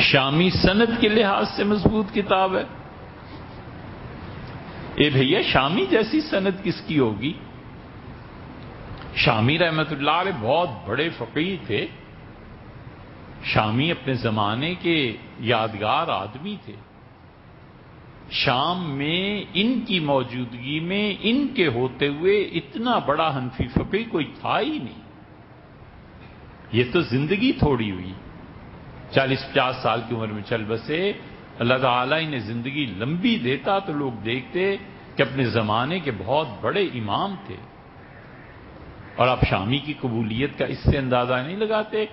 شامی سند کے لحاظ سے مضبوط کتاب ہے۔ اے بھیا، شامی جیسی سند کس کی ہوگی؟ شامی رحمت اللہ علیہ بہت بڑے فقیہ تھے، شامی اپنے زمانے کے یادگار آدمی تھے۔ شام میں ان کی موجودگی میں ان کے ہوتے ہوئے اتنا بڑا حنفی فقیہ کوئی تھا ہی نہیں۔ یہ تو زندگی تھوڑی ہوئی، 40-50 سال کی عمر میں چل بسے۔ اللہ تعالیٰ انہیں زندگی لمبی دیتا تو لوگ دیکھتے کہ اپنے زمانے کے بہت بڑے امام تھے۔ اور آپ شامی کی قبولیت کا اس سے اندازہ نہیں لگاتے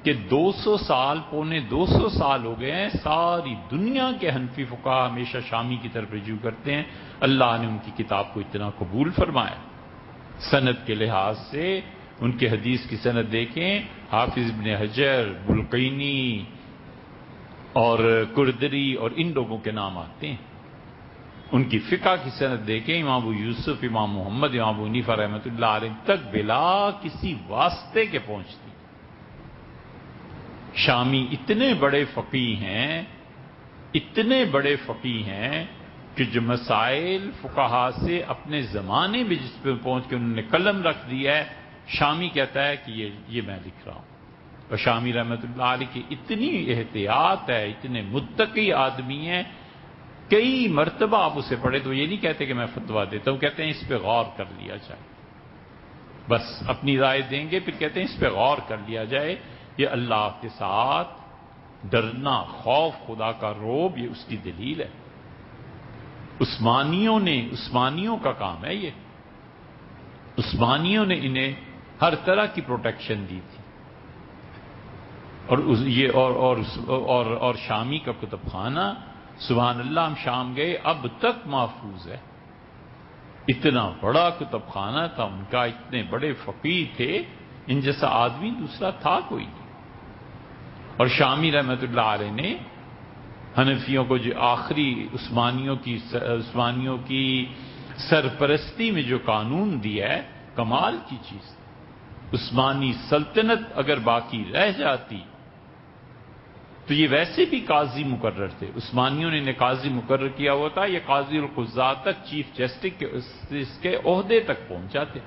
کہ 200 سال، پونے 200 سال ہو گئے ہیں، ساری دنیا کے حنفی فقہا ہمیشہ شامی کی طرف رجوع کرتے ہیں۔ اللہ نے ان کی کتاب کو اتنا قبول فرمایا۔ سند کے لحاظ سے ان کے حدیث کی سند دیکھیں، حافظ ابن حجر، بلقینی اور کردری اور ان لوگوں کے نام آتے ہیں۔ ان کی فقہ کی سند دیکھیں، امام ابو یوسف، امام محمد، امام ابو حنیفہ رحمۃ اللہ علیہ تک بلا کسی واسطے کے پہنچتی۔ شامی اتنے بڑے فقیہ ہیں، اتنے بڑے فقیہ ہیں کہ جو مسائل فقہا سے اپنے زمانے میں جس پہ پہنچ کے انہوں نے قلم رکھ دیا ہے، شامی کہتا ہے کہ یہ میں لکھ رہا ہوں۔ اور شامی رحمۃ اللہ علیہ کی اتنی احتیاط ہے، اتنے متقی آدمی ہیں، کئی مرتبہ آپ اسے پڑھے تو یہ نہیں کہتے کہ میں فتویٰ دیتا ہوں، کہتے ہیں اس پہ غور کر لیا جائے، بس اپنی رائے دیں گے، پھر کہتے ہیں اس پہ غور کر لیا جائے۔ یہ اللہ کے ساتھ ڈرنا، خوف خدا کا روب، یہ اس کی دلیل ہے۔ عثمانیوں کا کام ہے یہ۔ عثمانیوں نے انہیں ہر طرح کی پروٹیکشن دی تھی، اور شامی کا کتب خانہ، سبحان اللہ، ہم شام گئے، اب تک محفوظ ہے۔ اتنا بڑا کتب خانہ تھا ان کا، اتنے بڑے فقیہ تھے، ان جیسا آدمی دوسرا تھا کوئی نہیں۔ اور شامی رحمت اللہ علیہ نے حنفیوں کو جو آخری عثمانیوں کی سرپرستی میں جو قانون دیا ہے، کمال کی چیز۔ عثمانی سلطنت اگر باقی رہ جاتی تو یہ ویسے بھی قاضی مقرر تھے، عثمانیوں نے انہیں قاضی مقرر کیا ہوا تھا، یہ قاضی القضات تک، چیف جسٹس کے عہدے تک پہنچ جاتے۔